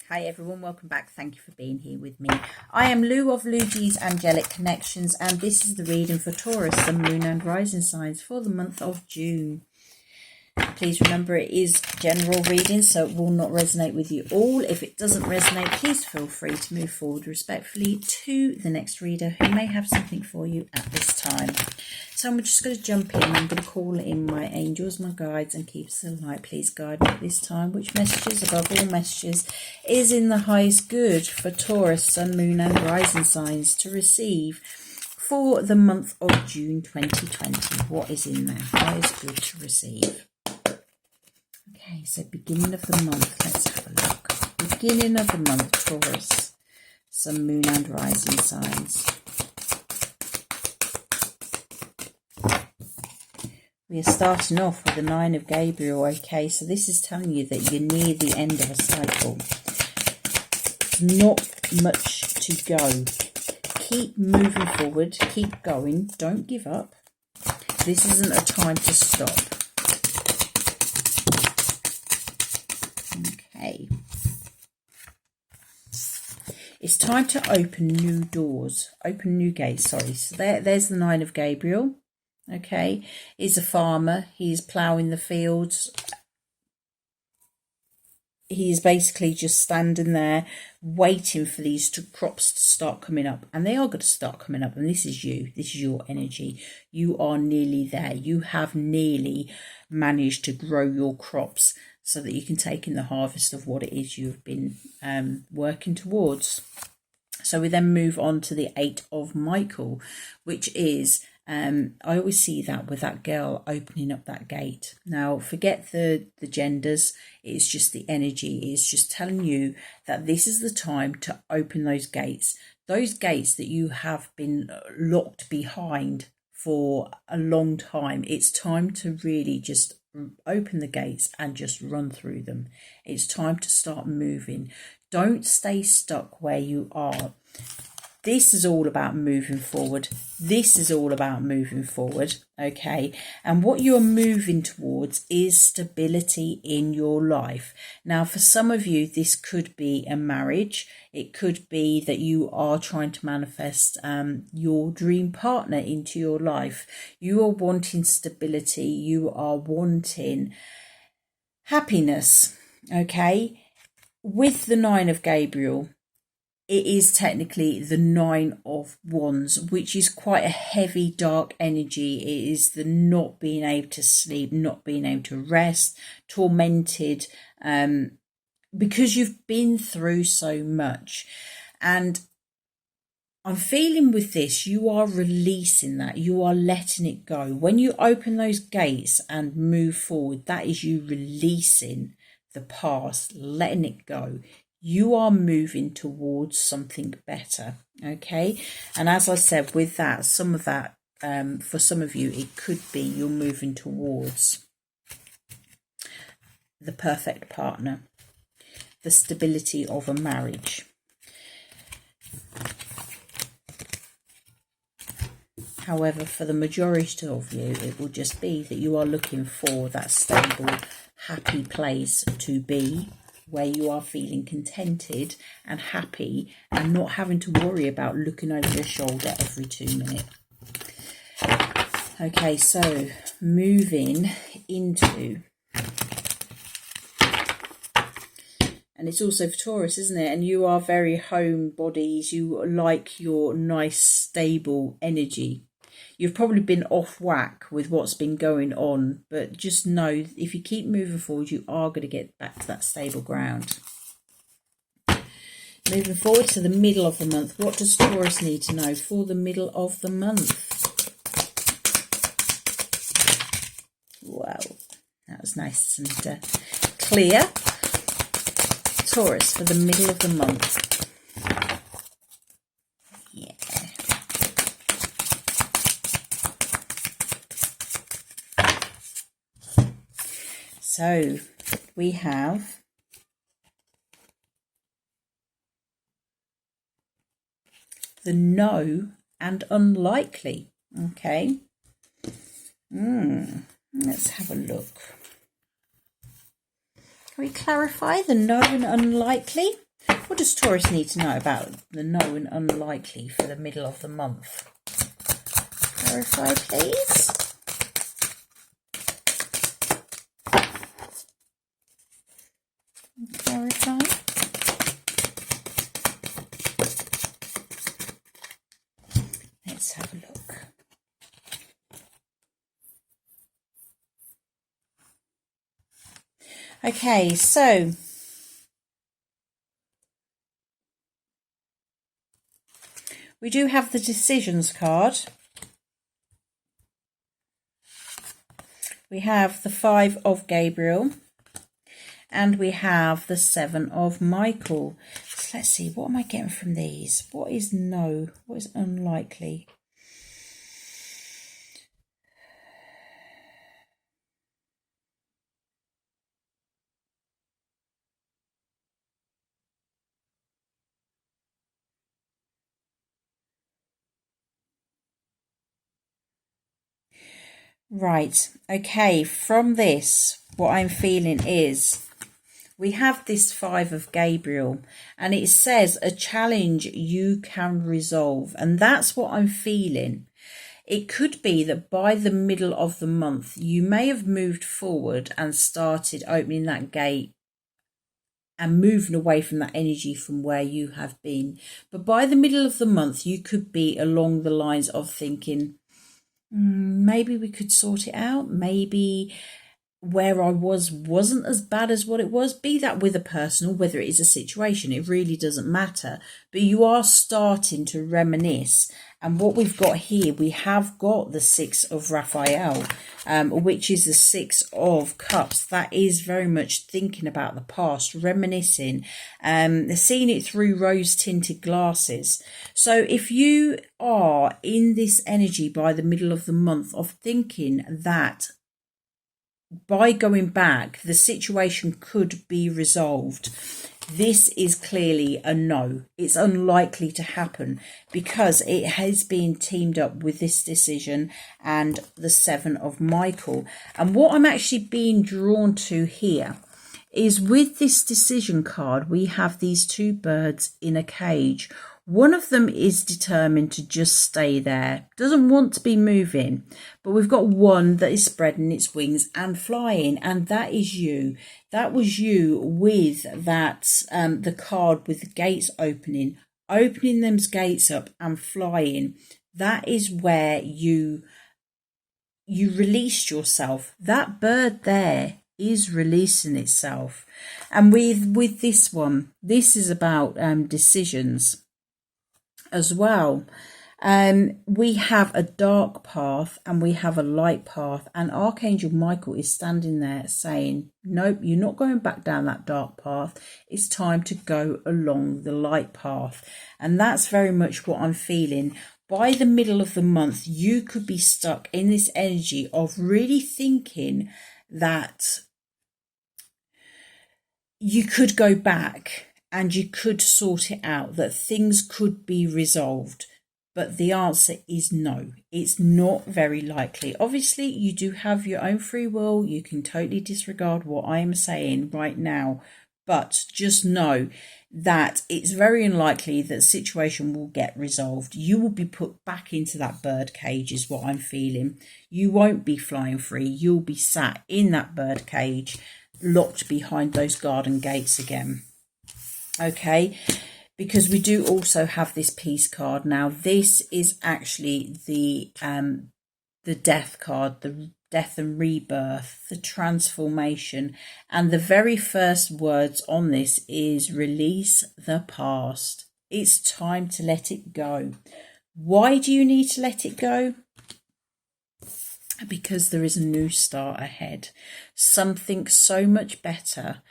Hi everyone, welcome back. Thank you for being here with me. I am Lou of Louge's Angelic Connections, and this is the reading for Taurus, the moon and rising signs for the month of June. Please remember it is general reading, so it will not resonate with you all. If it doesn't resonate, please feel free to move forward respectfully to the next reader who may have something for you at this time. So I'm just going to jump in. I'm going to call in my angels, my guides, and keepers of light. Please guide me at this time. Which messages, above all messages, is in the highest good for Taurus, sun, moon, and rising signs to receive for the month of June 2020? What is in there? Highest good to receive. Okay, so beginning of the month. Let's have a look. Beginning of the month, Taurus, sun, moon, and rising signs. We are starting off with the Nine of Gabriel, okay? So this is telling you that you're near the end of a cycle. There's not much to go. Keep moving forward. Keep going. Don't give up. This isn't a time to stop. Okay. It's time to open new doors. Open new gates, sorry. So there's the Nine of Gabriel. Okay, he's a farmer, he's ploughing the fields. He's basically just standing there waiting for these crops to start coming up, and they are going to start coming up. And this is you, this is your energy. You are nearly there. You have nearly managed to grow your crops so that you can take in the harvest of what it is you've been working towards. So we then move on to the Eight of Michael, which is I always see that with that girl opening up that gate. Now, forget the genders. It's just the energy. It's just telling you that this is the time to open those gates. Those gates that you have been locked behind for a long time. It's time to really just open the gates and just run through them. It's time to start moving. Don't stay stuck where you are. This is all about moving forward. This is all about moving forward, okay? And what you're moving towards is stability in your life. Now, for some of you, this could be a marriage. It could be that you are trying to manifest your dream partner into your life. You are wanting stability. You are wanting happiness, okay? With the Nine of Gabriel, it is technically the Nine of Wands, which is quite a heavy, dark energy. It is the not being able to sleep, not being able to rest, tormented, because you've been through so much. And I'm feeling with this, you are releasing that. You are letting it go. When you open those gates and move forward, that is you releasing the past, letting it go. You are moving towards something better, okay? And as I said, with that, some of that, for some of you, it could be you're moving towards the perfect partner, the stability of a marriage. However, for the majority of you, it will just be that you are looking for that stable, happy place to be, where you are feeling contented and happy and not having to worry about looking over your shoulder every 2 minutes. Okay, so moving into, and it's also for Taurus, isn't it? And you are very home bodies. You like your nice, stable energy. You've probably been off whack with what's been going on, but just know if you keep moving forward, you are going to get back to that stable ground. Moving forward to the middle of the month, what does Taurus need to know for the middle of the month? Wow, that was nice and clear. Taurus for the middle of the month. So we have the no and unlikely, okay? Let's have a look. Can we clarify the no and unlikely? What does Taurus need to know about the no and unlikely for the middle of the month? Clarify, please. Clarify. Let's have a look. Okay, so we do have the decisions card. We have the 5 of Gabriel. And we have the 7 of Michael. So let's see, what am I getting from these? What is no? What is unlikely? Right, okay, from this, what I'm feeling is we have this 5 of Gabriel, and it says a challenge you can resolve. And that's what I'm feeling. It could be that by the middle of the month, you may have moved forward and started opening that gate and moving away from that energy from where you have been. But by the middle of the month, you could be along the lines of thinking, maybe we could sort it out. Maybe where I wasn't as bad as what it was. Be that with a person or whether it is a situation, it really doesn't matter. But you are starting to reminisce. And what we've got here, we have got the 6 of Raphael, which is the 6 of Cups. That is very much thinking about the past, reminiscing, seeing it through rose-tinted glasses. So if you are in this energy by the middle of the month of thinking that by going back, the situation could be resolved, this is clearly a no. It's unlikely to happen because it has been teamed up with this decision and the 7 of Michael. And what I'm actually being drawn to here is with this decision card, we have these 2 birds in a cage. One of them is determined to just stay there, doesn't want to be moving, but we've got one that is spreading its wings and flying, and that is you. That was you with that, the card with the gates opening those gates up and flying. That is where you released yourself. That bird there is releasing itself. And with this one, this is about decisions as well. We have a dark path and we have a light path, and Archangel Michael is standing there saying, nope, you're not going back down that dark path. It's time to go along the light path. And that's very much what I'm feeling. By the middle of the month, you could be stuck in this energy of really thinking that you could go back and you could sort it out, that things could be resolved. But the answer is no. It's not very likely. Obviously, you do have your own free will. You can totally disregard what I am saying right now. But just know that it's very unlikely that the situation will get resolved. You will be put back into that bird cage is what I'm feeling. You won't be flying free. You'll be sat in that bird cage, locked behind those garden gates again. Okay, because we do also have this peace card. Now, this is actually the death card, the death and rebirth, the transformation. And the very first words on this is release the past. It's time to let it go. Why do you need to let it go? Because there is a new start ahead. Something so much better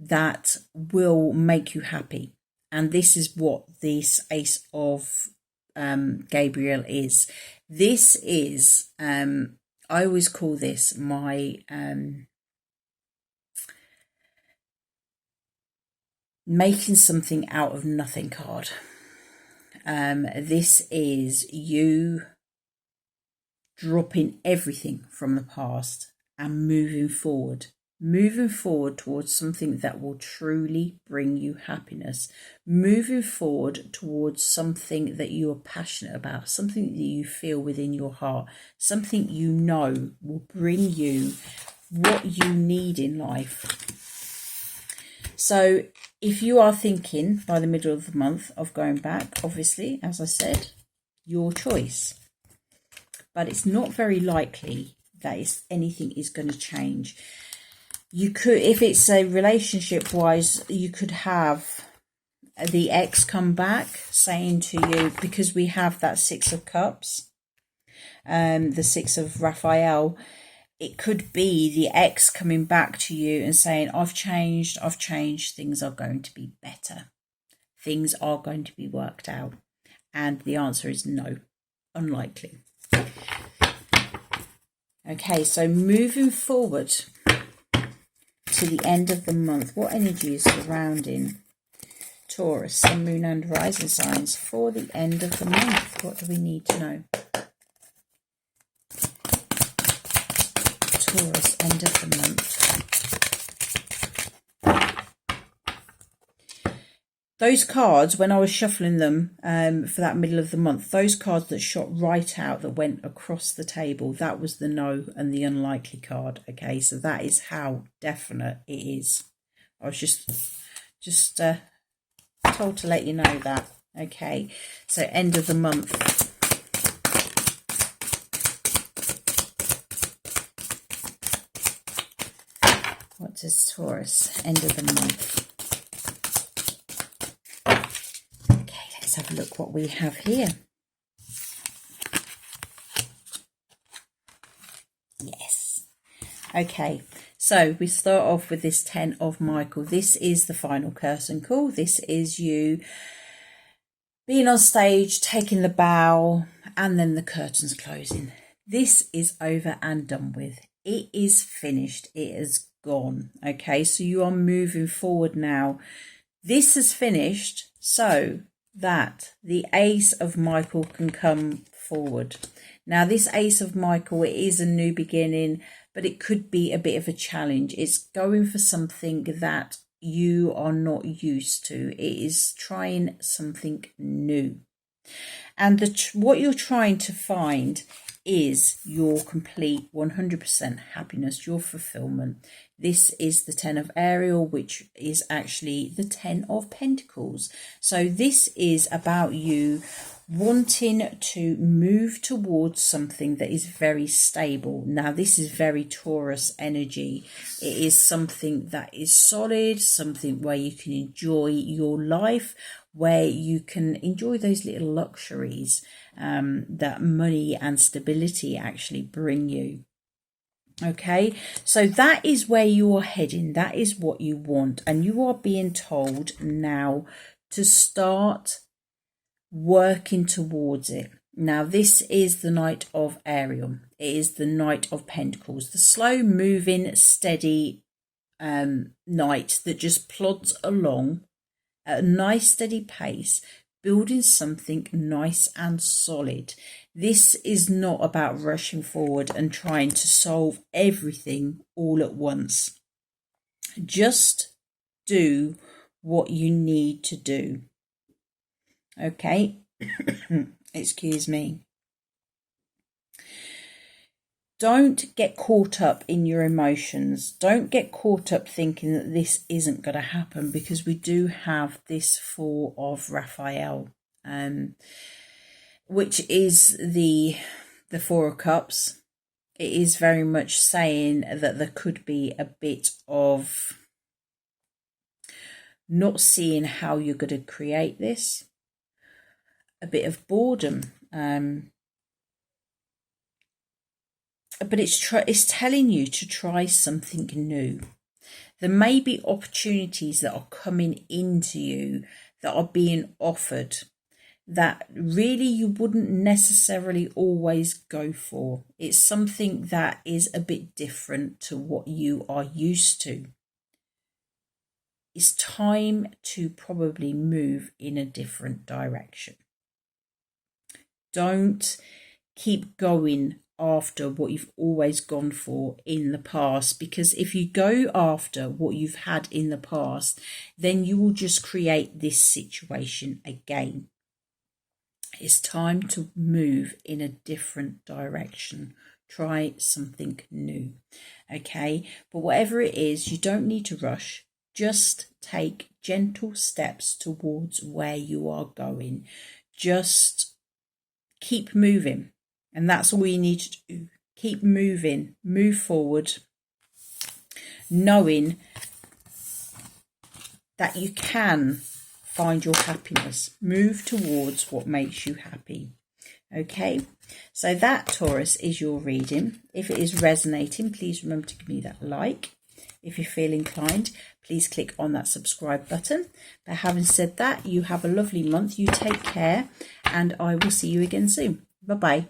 that will make you happy. And this is what this Ace of Gabriel is. This is, I always call this my making something out of nothing card. This is you dropping everything from the past and moving forward. moving forward towards something that will truly bring you happiness, moving forward towards something that you are passionate about, something that you feel within your heart, something you know will bring you what you need in life. So if you are thinking by the middle of the month of going back, obviously, as I said, your choice. But it's not very likely that anything is going to change. You could, if it's a relationship wise, you could have the ex come back saying to you, because we have that Six of Cups, the Six of Raphael, it could be the ex coming back to you and saying, I've changed, things are going to be better. Things are going to be worked out. And the answer is no, unlikely. Okay, so moving forward to the end of the month, what energy is surrounding Taurus, Sun, Moon and Rising signs for the end of the month? What do we need to know? Taurus, end of the month. Those cards, when I was shuffling them for that middle of the month, those cards that shot right out, that went across the table, that was the no and the unlikely card. Okay, so that is how definite it is. I was just told to let you know that. Okay, so end of the month. What does Taurus, end of the month? Let's have a look what we have here. Yes. Okay, so we start off with this 10 of Michael. This is the final curtain call. This is you being on stage, taking the bow, and then the curtains closing. This is over and done with. It is finished. It is gone. Okay, so you are moving forward now. This has finished, so that the Ace of Michael can come forward. Now this Ace of Michael, it is a new beginning, but it could be a bit of a challenge. It's going for something that you are not used to. It is trying something new. And what you're trying to find is your complete 100% happiness, your fulfillment. This is the 10 of Ariel, which is actually the 10 of Pentacles. So this is about you wanting to move towards something that is very stable. Now, this is very Taurus energy. It is something that is solid, something where you can enjoy your life, where you can enjoy those little luxuries that money and stability actually bring you. Okay, so that is where you are heading. That is what you want. And you are being told now to start working towards it. Now, this is the Knight of Ariel. It is the Knight of Pentacles, the slow moving, steady knight that just plods along at a nice steady pace, building something nice and solid. This is not about rushing forward and trying to solve everything all at once. Just do what you need to do. Okay, excuse me. Don't get caught up in your emotions. Don't get caught up thinking that this isn't going to happen, because we do have this Four of Raphael, which is the Four of Cups. It is very much saying that there could be a bit of not seeing how you're going to create this, a bit of boredom. But it's telling you to try something new. There may be opportunities that are coming into you, that are being offered, that really you wouldn't necessarily always go for. It's something that is a bit different to what you are used to. It's time to probably move in a different direction. Don't keep going after what you've always gone for in the past, because if you go after what you've had in the past, then you will just create this situation again. It's time to move in a different direction. Try something new. Okay, but whatever it is, you don't need to rush. Just take gentle steps towards where you are going. Just keep moving. And that's all you need to do. Keep moving, move forward, knowing that you can find your happiness. Move towards what makes you happy. Okay, so that, Taurus, is your reading. If it is resonating, please remember to give me that like. If you feel inclined, please click on that subscribe button. But having said that, you have a lovely month. You take care, and I will see you again soon. Bye-bye.